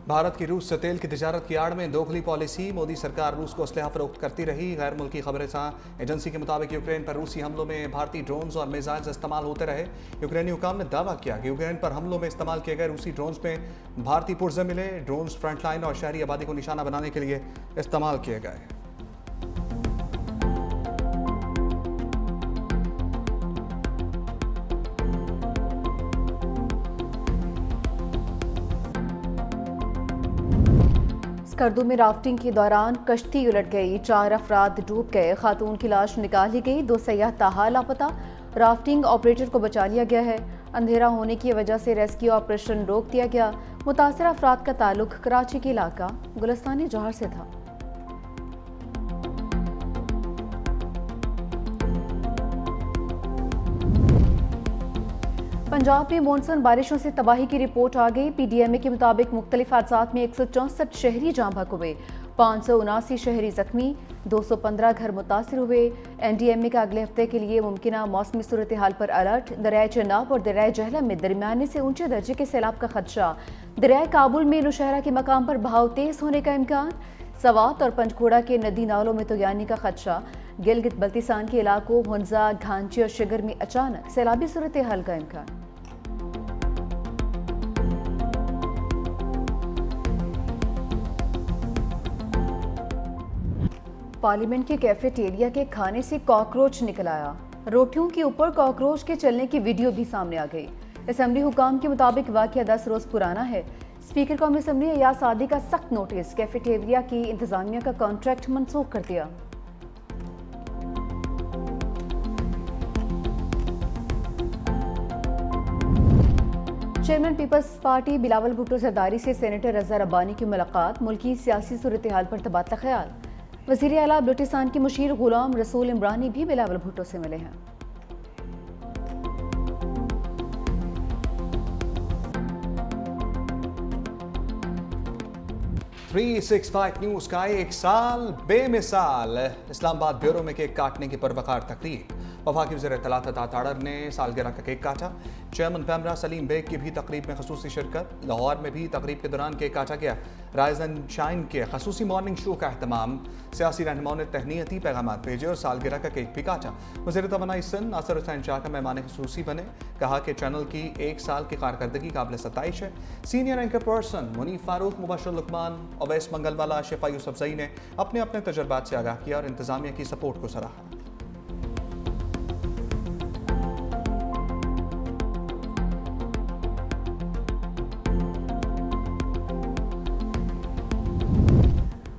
भारत की रूस से तेल की तिजारत की आड़ में दोगली पॉलिसी। मोदी सरकार रूस को असलहा फरोख्त करती रही। गैर मुल्की खबरें एजेंसी के मुताबिक यूक्रेन पर रूसी हमलों में भारतीय ड्रोन्स और मिसाइल्स इस्तेमाल होते रहे। यूक्रेनी हुकाम ने दावा किया कि यूक्रेन पर हमलों में इस्तेमाल किए गए रूसी ड्रोन्स में भारतीय पुर्जे मिले। ड्रोन्स फ्रंटलाइन और शहरी आबादी को निशाना बनाने के लिए इस्तेमाल किए गए। स्कर्दू में राफ्टिंग के दौरान कश्ती उलट गई, 4 अफराद डूब गए। खातून की लाश निकाली गई, 2 सयाह ताहाल लापता। राफ्टिंग ऑपरेटर को बचा लिया गया है। अंधेरा होने की वजह से रेस्क्यू ऑपरेशन रोक दिया गया। मुतासरा अफराद का ताल्लुक कराची के इलाका गुलिस्तानी जौहर से था। पंजाब में मानसून बारिशों से तबाही की रिपोर्ट आ गई। PDMA के मुताबिक मुख्तलिफ हादसात में 164 शहरी जाँ बहक हुए, 579 शहरी जख्मी, 215 घर मुतासर हुए। NDMA का अगले हफ्ते के लिए मुमकिन मौसमी सूरत हाल पर अलर्ट। दरियाए चेनाब और दरियाए जहलम में दरमियाने से ऊंचे दर्जे के सैलाब का खदशा। दरियाए काबुल में नौशहरा के मकाम पर बहाव तेज होने का इम्कान। सवात और पंचकूड़ा के नदी नालों में तोयानी का खदशा। गिलगित बल्तिस्तान के इलाकों हुंजा, घांची और शिगर में अचानक सैलाबी सूरत हाल का इम्कान। पार्लियामेंट के कैफेटेरिया के खाने से कॉकरोच निकल आया। रोटियों के ऊपर कॉकरोच के चलने की वीडियो भी सामने आ गई। असेंबली हुकाम के मुताबिक वाकया 10 रोज पुराना है। स्पीकर कौमी असेंबली अयाज सादी का सख्त नोटिस, कैफेटेरिया की इंतजामिया का कॉन्ट्रैक्ट मनसूख कर दिया। चेयरमैन पीपल्स पार्टी बिलावल भुट्टो जरदारी से सेनेटर रजा रब्बानी की मुलाकात। मुल्की सियासी सूरत हाल पर तबादला ख्याल। वज़ीर आला बलूचिस्तान के मुशीर गुलाम रसूल इमरानी भी बिलावल भुट्टो से मिले हैं। न्यूज़ का एक साल बेमिसाल। इस्लामाबाद ब्यूरो में केक काटने की परवकार तकरीब। वफाकी वज़ीर इत्तलात ताड़र ने सालगिरह का केक काटा। चेयरमैन पैमरा सलीम बेग की भी तकरीब में खसूसी शिरकत। लाहौर में भी तकरीब के दौरान केक काटा गया। राइज एंड शाइन के खसूसी मॉर्निंग शो का अहतमाम। सियासी रहनुमाओं ने तहनीती पैगाम भेजे और सालगिरह का केक भी काटा। वज़ीर तवानाई सिंध नासिर हुसैन शाह का मेहमान खसूसी बने। कहा कि चैनल की 1 साल की कारकर्दगी काबिल सताइश है। Senior anchor person Munif Farooq, Mubashir Luqman, Awais Mangalwala, Shifa Yousafzai ने अपने अपने तजर्बात से आगाह किया और इंतजामिया की सपोर्ट को सराहा।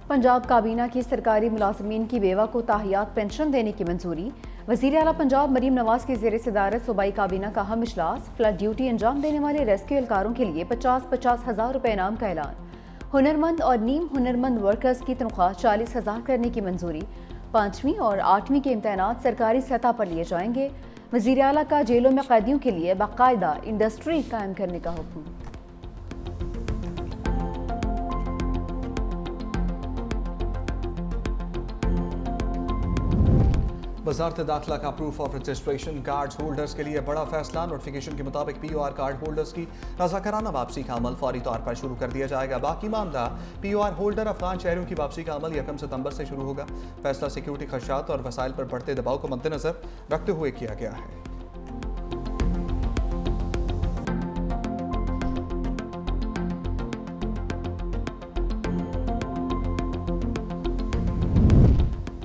पंजाब काबीना की सरकारी मुलाजमीन की बेवा को ताहियात पेंशन देने की मंजूरी। वज़ीर आला पंजाब मरीम नवाज की ज़ेर सदारत सूबाई काबीना का अहम इजलास। फ्लड ड्यूटी अंजाम देने वाले रेस्क्यू एहलकारों के लिए 50-50 हज़ार रुपये इनाम का ऐलान। हुनरमंद और नीम हुनरमंद वर्कर्स की तनख्वाह 40,000 करने की मंजूरी। 5वीं और 8वीं के इम्तहानात सरकारी सतह पर लिए जाएंगे। वज़ीर आला का जेलों में कैदियों के लिए बाकायदा इंडस्ट्री कायम करने का हुक्म। वज़ारत दाखिला का proof of registration card holders के लिए बड़ा फैसला। नोटिफिकेशन के मुताबिक POR कार्ड होल्डर्स की रज़ाकाराना वापसी का अमल फौरी तौर पर शुरू कर दिया जाएगा। बाकी मामला POR होल्डर अफगान शहरियों की वापसी का अमल 1 सितंबर से शुरू होगा। फैसला सिक्योरिटी खदशात और वसाइल पर बढ़ते दबाव को मद्देनजर रखते हुए किया गया है।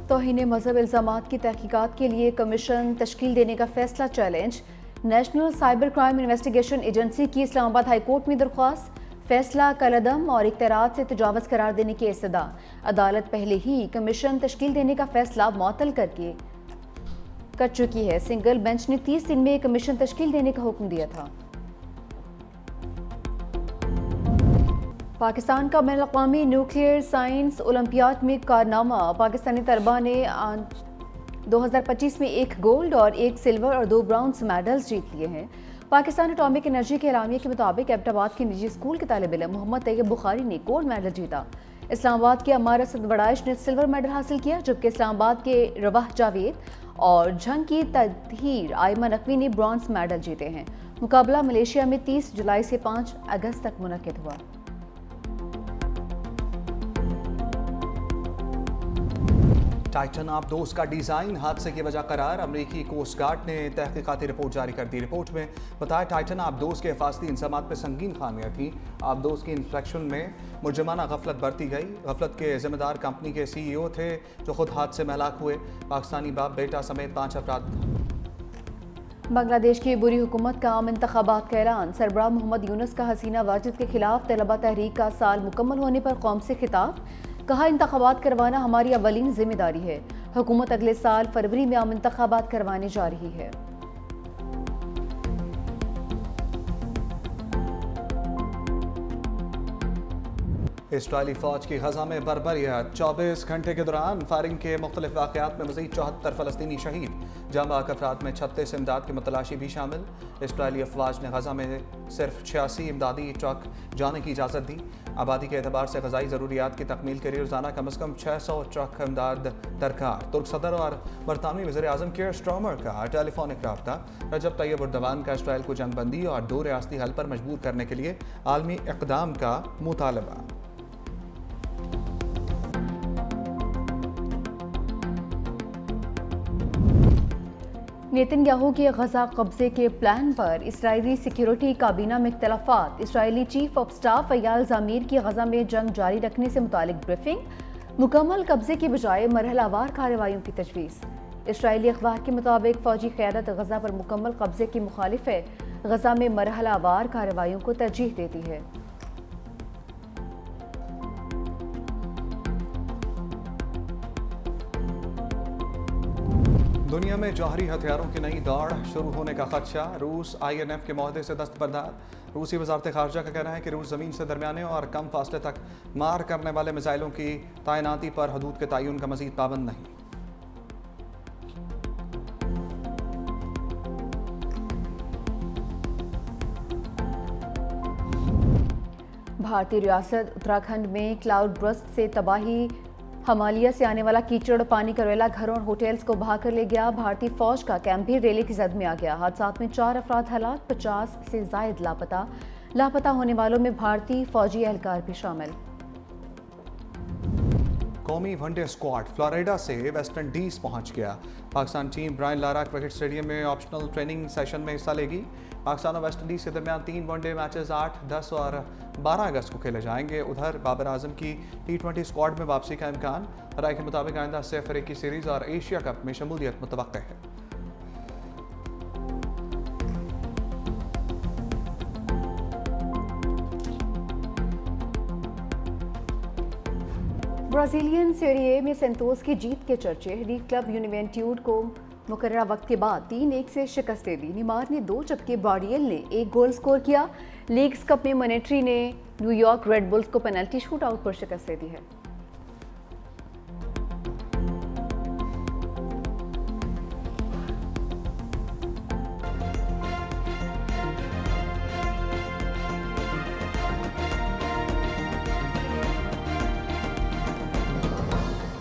तौहीन मजहब इल्ज़ामात की तहकीकात के लिए कमीशन तश्कील देने का फैसला challenge. National cyber crime investigation agency की इस्लामाबाद हाई कोर्ट में दरख्वास्त। फैसला कलअदम और इख्तियारात से तजावज़ करार देने की इस्तदा। अदालत पहले ही कमीशन तश्कील देने का फैसला मुअत्तल कर चुकी है। सिंगल बेंच ने 30 दिन में कमीशन तश्कील देने का हुक्म दिया था। पाकिस्तान का बैनुल-अक़वामी न्यूक्लियर साइंस ओलंपियाड में कारनामा। पाकिस्तानी तलबा ने 2025 में 1 गोल्ड और 1 सिल्वर और 2 ब्राउन्स मेडल्स जीत लिए हैं। पाकिस्तान एटॉमिक एनर्जी के एलामिया के मुताबिक एबटाबाद के निजी स्कूल के तालिब इल्म मोहम्मद तैयब बुखारी ने गोल्ड मेडल जीता। इस्लामाबाद के अम्मार असद वड़ाइश ने सिल्वर मेडल हासिल किया, जबकि इस्लामाबाद के रवाह जावेद और झंग की तदहीर आयमा नकवी ने ब्रॉन्ज मेडल जीते हैं। मुकाबला मलेशिया में 30 जुलाई से 5 अगस्त तक मुनक्किद हुआ। टाइटन आबदोज का डिज़ाइन हादसे की वजह करार। अमरीकी कोस्ट गार्ड ने तहकीकाती रिपोर्ट जारी कर दी। रिपोर्ट में बताया टाइटन आबदोज के हिफाजती इंतजामात में संगीन खामियां थी। आबदोज की इंस्पेक्शन में मुजरमाना गफलत बरती गई। गफलत के जिम्मेदार कंपनी के CEO थे जो खुद हादसे में हलाक हुए। पाकिस्तानी बाप बेटा समेत 5 अफराद। बांग्लादेश की बुरी हुकूमत का आम इंतखाबात का ऐलान। सरबराह मोहम्मद यूनुस का हसीना वाजिद के खिलाफ तलबा तहरीक का साल मुकम्मल होने पर कौम से खिताब। कहा, इंतखाबात करवाना हमारी अवलीन जिम्मेदारी है। हुकूमत अगले साल फरवरी में आम इंतखाबात करवाने जा रही है। इसराइली फौज की गजा में बर्बरियत। 24 घंटे के दौरान फायरिंग के मुख्तलिफ वाक़यात में मज़ीद 74 फ़लस्तीनी शहीद। जांबाक अफराद में 36 इमदाद की मतलाशी भी शामिल। इसराइली अफवाज ने गजा में सिर्फ 86 इमदादी ट्रक जाने की इजाज़त दी। आबादी के एतबार से ग़ज़ाई ज़रूरियात की तकमील के लिए रोज़ाना कम अज़ कम 600 ट्रक इमदाद दरकार। तुर्क सदर और बरतानवी वज़ीर आज़म केयर स्टार्मर का टेलीफोनिक रब्ता। रजब तैयब उर्दवान का इसराइल को जंगबंदी और 2 रियासती हल पर मजबूर करने के लिए आलमी इक़दाम का मुतालबा। नेतन्याहू के गजा कब्जे के प्लान पर इसराइली सिक्योरिटी काबीना में इख्तलाफात। Israeli chief of staff Ayal ज़मीर की गजा में जंग जारी रखने से मुतालिक ब्रीफिंग। मुकम्मल कब्जे की बजाय मरहलावार कार्रवाइयों की तजवीज़। इसराइली अखबार के मुताबिक फौजी क़यादत गजा पर मुकम्मल कब्जे की मुखालिफ है। गजा में मरहलावार कार्रवाइयों को तरजीह देती है। दुनिया में जौहरी हथियारों की नई दौड़ शुरू होने का खदशा। रूस INF के मुआहदे से दस्तबरदार। रूसी वजारत खारजा का कहना है कि रूस ज़मीन से दरमियाने और कम फासले तक मार करने वाले मिसाइलों की तैनाती पर हदूद के तयन का मज़ीद पाबंद नहीं। भारतीय रियासत उत्तराखंड में क्लाउड बर्स्ट से तबाही। हिमालय से आने वाला कीचड़ पानी का रेला घरों और होटल्स को बहा कर ले गया। भारतीय फौज का कैंप भी रेले की जद में आ गया। हादसात में 4 अफराद हलाक, 50 से जायद लापता। लापता होने वालों में भारतीय फौजी एहलकार भी शामिल। कौमी वनडे स्क्वाड फ्लोरिडा से वेस्ट इंडीज़ पहुंच गया। Pakistan team Brian Lara cricket stadium में ऑप्शनल ट्रेनिंग सेशन में हिस्सा लेगी। पाकिस्तान और वेस्ट इंडीज़ के दरमियान 3 वनडे मैचेस 8, 10 और 12 अगस्त को खेले जाएंगे। उधर बाबर आजम की T20 स्क्वाड में वापसी का इम्कान। राय के मुताबिक आइंदा से अफ्रीकी सीरीज़ और एशिया कप में शमूलियत मुतवक्किल है। ब्राज़ीलियन सेरी ए में सेंतोस की जीत के चर्चे। लीग क्लब यूवेंट्यूड को मुकर्ररा वक्त के बाद 3-1 से शिकस्त दे दी। नीमार ने 2 जबकि बारियल ने 1 गोल स्कोर किया। लीग्स कप में मोनेट्री ने न्यूयॉर्क रेड बुल्स को पेनल्टी शूट आउट पर शिकस्त दे दी है।